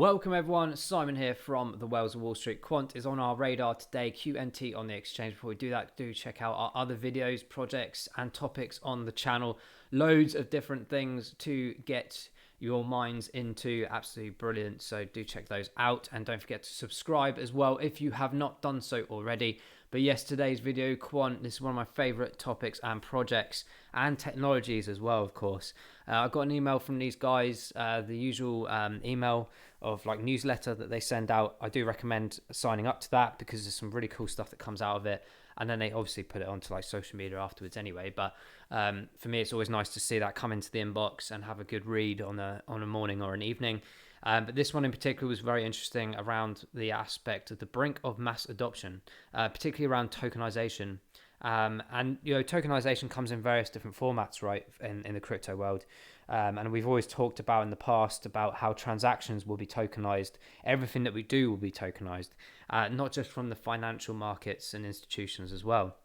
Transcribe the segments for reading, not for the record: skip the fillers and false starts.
Welcome everyone, Simon here from the Wells of Wall Street. Quant is on our radar today, QNT on the exchange. Before we do that, do check out our other videos, projects and topics on the channel. Loads of different things to get your minds into, absolutely brilliant. So do check those out and don't forget to subscribe as well if you have not done so already. But yes, today's video, Quant, this is one of my favorite topics and projects and technologies as well, of course. I got an email from these guys, the usual email of like newsletter that they send out. I do recommend signing up to that because there's some really cool stuff that comes out of it. And then they obviously put it onto like social media afterwards anyway. But for me, it's always nice to see that come into the inbox and have a good read on a morning or an evening. But this one in particular was very interesting around the aspect of the brink of mass adoption, particularly around tokenization. And, you know, tokenization comes in various different formats, right, in the crypto world. And we've always talked about in the past about how transactions will be tokenized. Everything that we do will be tokenized, not just from the financial markets and institutions as well.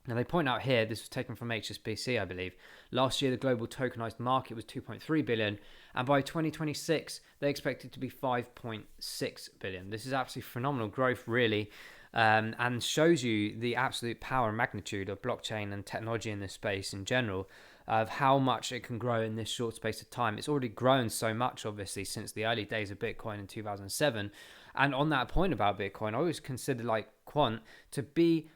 Now, they point out here, this was taken from HSBC, I believe. Last year, the global tokenized market was 2.3 billion. And by 2026, they expect it to be 5.6 billion. This is absolutely phenomenal growth, really. And shows you the absolute power and magnitude of blockchain and technology in this space in general, of how much it can grow in this short space of time. It's already grown so much, obviously, since the early days of Bitcoin in 2007. And on that point about Bitcoin, I always consider like Quant to be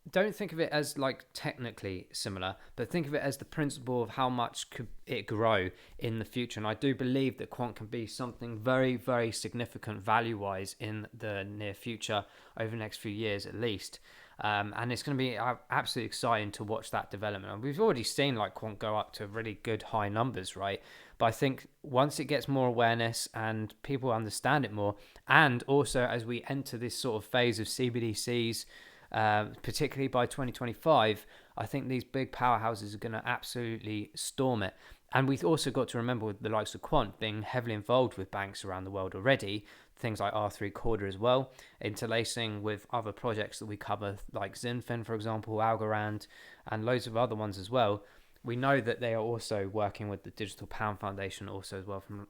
don't think of it as like technically similar, but think of it as the principle of how much could it grow in the future. And I do believe that Quant can be something very, very significant value-wise in the near future, over the next few years at least. And it's going to be absolutely exciting to watch that development. And we've already seen like Quant go up to really good high numbers, right? But I think once it gets more awareness and people understand it more, and also as we enter this sort of phase of CBDCs, particularly by 2025, I think these big powerhouses are going to absolutely storm it. And we've also got to remember with the likes of Quant being heavily involved with banks around the world already, things like R3 Corda as well, interlacing with other projects that we cover like Zinfin, for example, Algorand, and loads of other ones as well. We know that they are also working with the Digital Pound Foundation also as well, from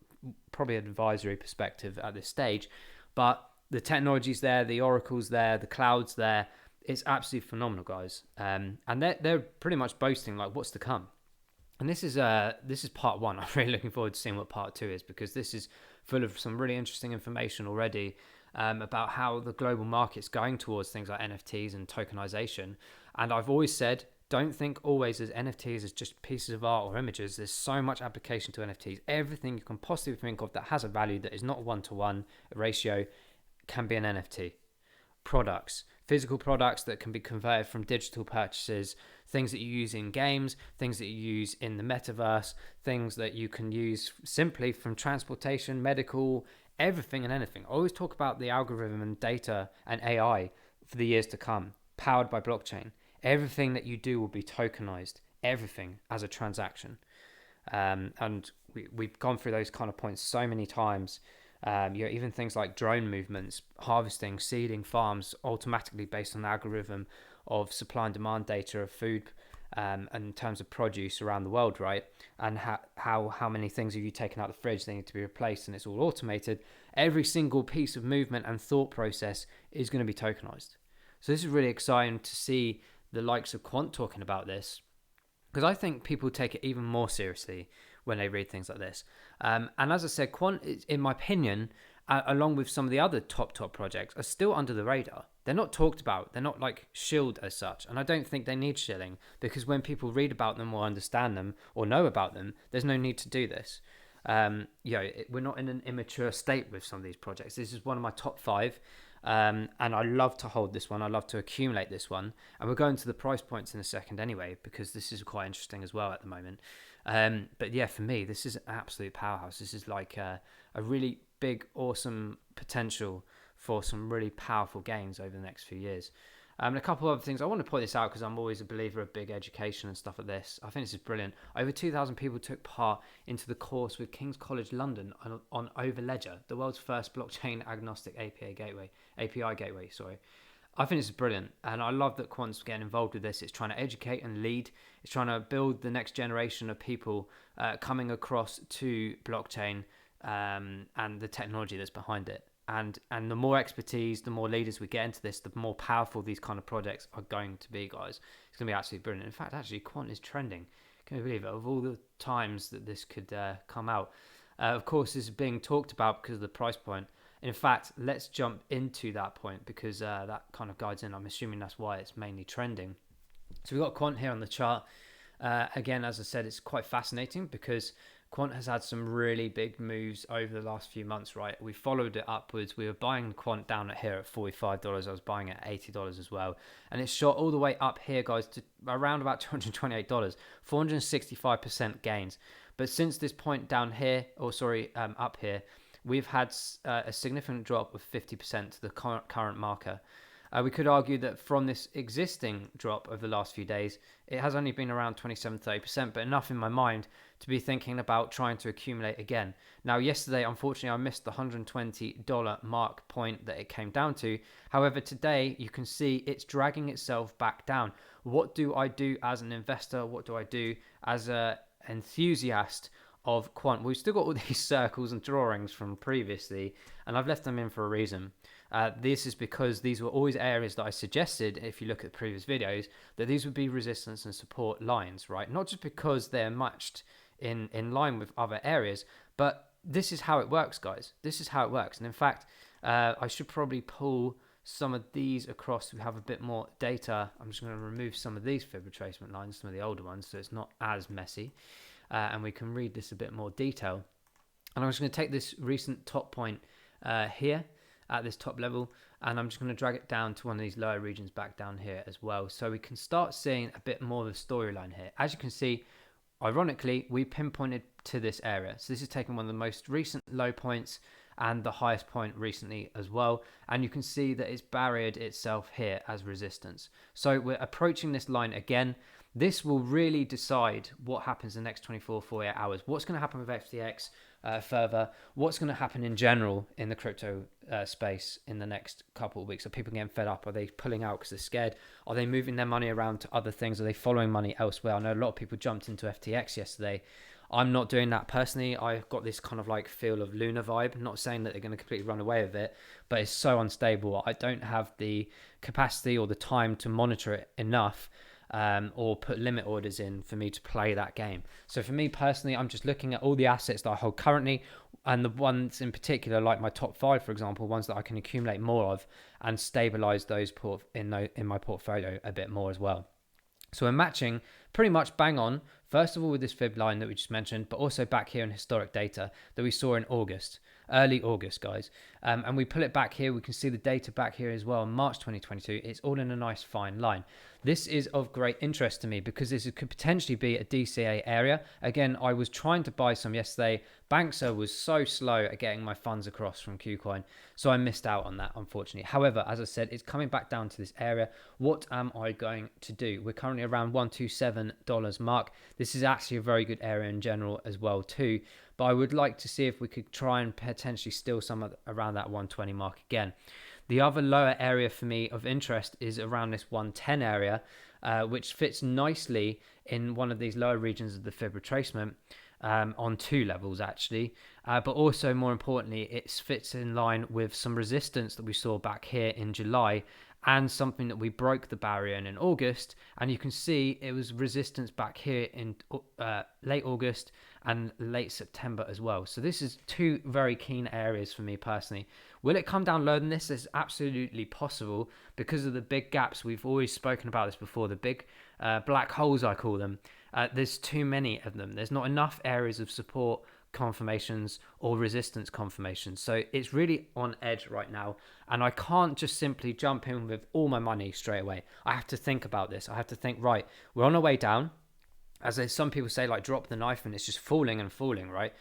probably an advisory perspective at this stage. But the technology's there, the oracle's there, the cloud's there. It's absolutely phenomenal, guys. And they're pretty much boasting like what's to come. And this is part one. I'm really looking forward to seeing what part two is, because this is full of some really interesting information already about how the global market's going towards things like NFTs and tokenization. And I've always said, don't think always as NFTs as just pieces of art or images. There's so much application to NFTs. Everything you can possibly think of that has a value that is not one-to-one ratio can be an NFT. Products, physical products that can be converted from digital purchases, things that you use in games, things that you use in the metaverse, things that you can use simply from transportation, medical, everything and anything. I always talk about the algorithm and data and AI for the years to come, powered by blockchain. Everything that you do will be tokenized, everything as a transaction. And we've gone through those kind of points so many times. Even things like drone movements, harvesting, seeding farms automatically based on the algorithm of supply and demand data of food, and in terms of produce around the world, right? And how many things have you taken out of the fridge, they need to be replaced, and it's all automated. Every single piece of movement and thought process is going to be tokenized. So this is really exciting to see the likes of Quant talking about this, because I think people take it even more seriously when they read things like this. And as I said, Quant, in my opinion, along with some of the other top projects, are still under the radar. They're not talked about. They're not like shilled as such. And I don't think they need shilling, because when people read about them or understand them or know about them, there's no need to do this. We're not in an immature state with some of these projects. This is one of my top 5. And I love to hold this one. I love to accumulate this one. And we'll go into the price points in a second anyway, because this is quite interesting as well at the moment. But yeah, for me, this is an absolute powerhouse. This is like a really big, awesome potential for some really powerful gains over the next few years. And a couple of other things. I want to point this out because I'm always a believer of big education and stuff like this. I think this is brilliant. Over 2,000 people took part into the course with King's College London on Overledger, the world's first blockchain agnostic API gateway. I think this is brilliant, and I love that Quant's getting involved with this. It's trying to educate and lead. It's trying to build the next generation of people coming across to blockchain and the technology that's behind it. And the more expertise, the more leaders we get into this, the more powerful these kind of projects are going to be, guys. It's going to be absolutely brilliant. In fact, actually, Quant is trending. Can you believe it? Of all the times that this could come out, of course, this is being talked about because of the price point. In fact, let's jump into that point because that kind of guides in. I'm assuming that's why it's mainly trending. So we've got Quant here on the chart. Again, as I said, it's quite fascinating because Quant has had some really big moves over the last few months, right? We followed it upwards. We were buying Quant down at here at $45. I was buying it at $80 as well. And it's shot all the way up here, guys, to around about $228, 465% gains. But since this point down here, up here, we've had a significant drop of 50% to the current marker. We could argue that from this existing drop over the last few days, it has only been around 27-30%, but enough in my mind to be thinking about trying to accumulate again. Now, yesterday, unfortunately, I missed the $120 mark point that it came down to. However, today, you can see it's dragging itself back down. What do I do as an investor? What do I do as an enthusiast of Quant? We've still got all these circles and drawings from previously, and I've left them in for a reason. This is because these were always areas that I suggested, if you look at the previous videos, that these would be resistance and support lines, right? Not just because they're matched in line with other areas, but this is how it works, guys. This is how it works. And in fact, I should probably pull some of these across. We have a bit more data. I'm just going to remove some of these fib retracement lines, some of the older ones, so it's not as messy. And we can read this a bit more detail. And I'm just going to take this recent top point here at this top level, and I'm just going to drag it down to one of these lower regions back down here as well, so we can start seeing a bit more of the storyline here. As you can see, ironically, we pinpointed to this area, so this is taking one of the most recent low points and the highest point recently as well, and you can see that it's barriered itself here as resistance. So we're approaching this line again. This will really decide what happens in the next 48 hours. What's going to happen with FTX further? What's going to happen in general in the crypto space in the next couple of weeks? Are people getting fed up? Are they pulling out because they're scared? Are they moving their money around to other things? Are they following money elsewhere? I know a lot of people jumped into FTX yesterday. I'm not doing that personally. I've got this kind of like feel of Luna vibe. I'm not saying that they're going to completely run away with it, but it's so unstable. I don't have the capacity or the time to monitor it enough or put limit orders in for me to play that game. So for me personally, I'm just looking at all the assets that I hold currently, and the ones in particular, like my top 5, for example, ones that I can accumulate more of and stabilize those in my portfolio a bit more as well. So we're matching pretty much bang on, first of all with this fib line that we just mentioned, but also back here in historic data that we saw in August, early August, guys. And we pull it back here, we can see the data back here as well in March 2022. It's all in a nice fine line. This is of great interest to me because this could potentially be a DCA area. Again, I was trying to buy some yesterday. Banxa was so slow at getting my funds across from Qcoin, so I missed out on that, unfortunately. However, as I said, it's coming back down to this area. What am I going to do? We're currently around $127 mark. This is actually a very good area in general as well too, but I would like to see if we could try and potentially steal some around that 120 mark again. The other lower area for me of interest is around this 110 area, which fits nicely in one of these lower regions of the fib retracement on 2 levels actually, but also more importantly, it fits in line with some resistance that we saw back here in July and something that we broke the barrier in August, and you can see it was resistance back here in late August and late September as well. So this is 2 very keen areas for me personally. Will it come down lower than this? It's absolutely possible because of the big gaps. We've always spoken about this before, the big black holes, I call them. There's too many of them. There's not enough areas of support confirmations or resistance confirmations. So it's really on edge right now, and I can't just simply jump in with all my money straight away. I have to think about this. I have to think, right, we're on our way down. As some people say, like drop the knife and it's just falling and falling, right?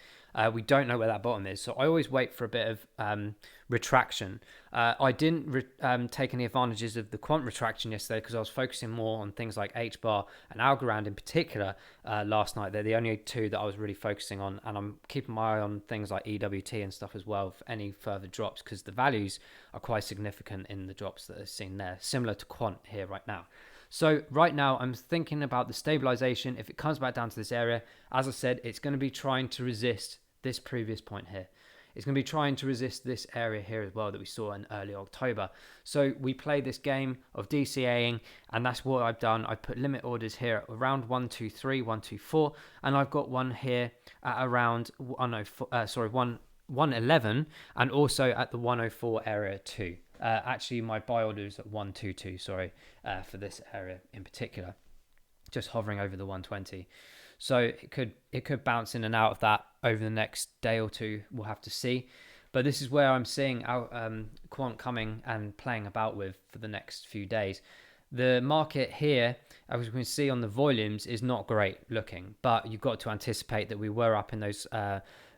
We don't know where that bottom is. So I always wait for a bit of retraction. I didn't take any advantages of the quant retraction yesterday because I was focusing more on things like H-bar and Algorand in particular last night. They're the only 2 that I was really focusing on. And I'm keeping my eye on things like EWT and stuff as well for any further drops because the values are quite significant in the drops that are seen there, similar to quant here right now. So right now I'm thinking about the stabilization. If it comes back down to this area, as I said, it's going to be trying to resist this previous point here. it's going to be trying to resist this area here as well that we saw in early October. So we play this game of DCAing, and that's what I've done. I put limit orders here at around 123, 124, and I've got one here at around 111, and also at the 104 area too. Actually, my buy order is at 122, for this area in particular, just hovering over the 120. So it could bounce in and out of that over the next day or two. We'll have to see. But this is where I'm seeing Quant coming and playing about with for the next few days. The market here, as we can see on the volumes, is not great looking, but you've got to anticipate that we were up in those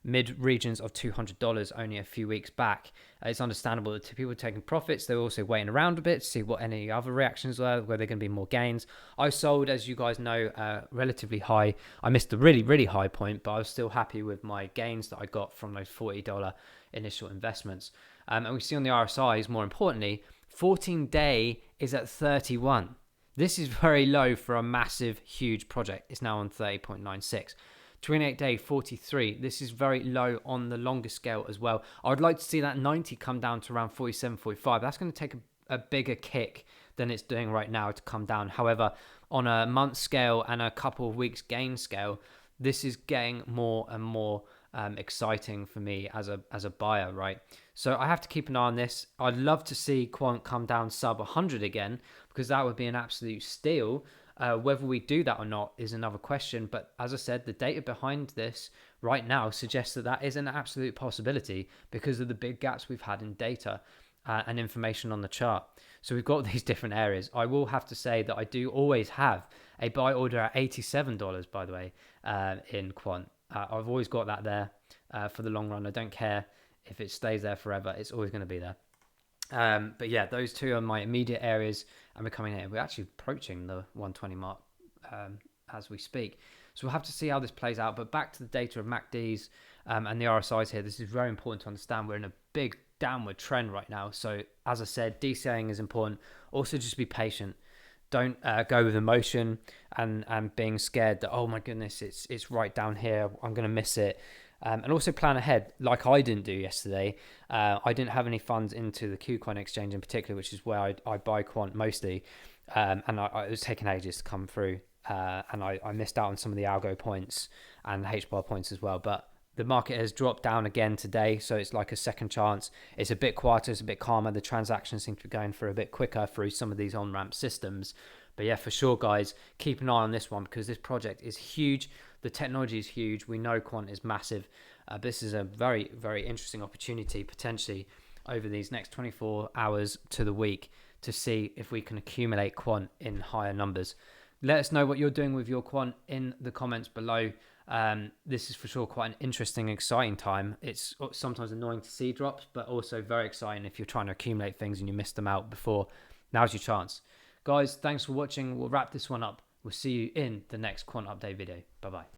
mid regions of $200 only a few weeks back. It's understandable that people are taking profits. They're also waiting around a bit to see what any other reactions were, where they're going to be more gains. I sold, as you guys know, relatively high. I missed the really, really high point, but I was still happy with my gains that I got from those $40 initial investments. And we see on the RSIs, more importantly, 14-day is at 31. This is very low for a massive, huge project. It's now on 30.96. 28-day 43. This is very low on the longer scale as well. I would like to see that 90 come down to around 47, 45. That's going to take a bigger kick than it's doing right now to come down. However, on a month scale and a couple of weeks gain scale, this is getting more and more exciting for me as a buyer, right? So I have to keep an eye on this. I'd love to see Quant come down sub 100 again, because that would be an absolute steal. Whether we do that or not is another question. But as I said, the data behind this right now suggests that that is an absolute possibility because of the big gaps we've had in data and information on the chart. So we've got these different areas. I will have to say that I do always have a buy order at $87, by the way, in Quant. I've always got that there for the long run. I don't care if it stays there forever. It's always going to be there. But yeah, those two are my immediate areas, and we're coming in. We're actually approaching the 120 mark as we speak. So we'll have to see how this plays out. But back to the data of MACDs and the RSIs here. This is very important to understand. We're in a big downward trend right now. So as I said, DCAing is important. Also, just be patient. Don't go with emotion and being scared that, oh my goodness, it's right down here, I'm going to miss it. And also plan ahead, like I didn't do yesterday. I didn't have any funds into the QQuant exchange in particular, which is where I buy Quant mostly. And it was taking ages to come through. And I missed out on some of the algo points and the HBAR points as well. But the market has dropped down again today, so it's like a second chance. It's a bit quieter, it's a bit calmer. The transactions seem to be going through a bit quicker through some of these on-ramp systems. But yeah, for sure, guys, keep an eye on this one because this project is huge. The technology is huge. We know Quant is massive. This is a very, very interesting opportunity potentially over these next 24 hours to the week to see if we can accumulate Quant in higher numbers. Let us know what you're doing with your Quant in the comments below. This is for sure quite an interesting, exciting time. It's sometimes annoying to see drops, but also very exciting if you're trying to accumulate things and you missed them out before. Now's your chance. Guys, thanks for watching. We'll wrap this one up. We'll see you in the next Quant update video. Bye-bye.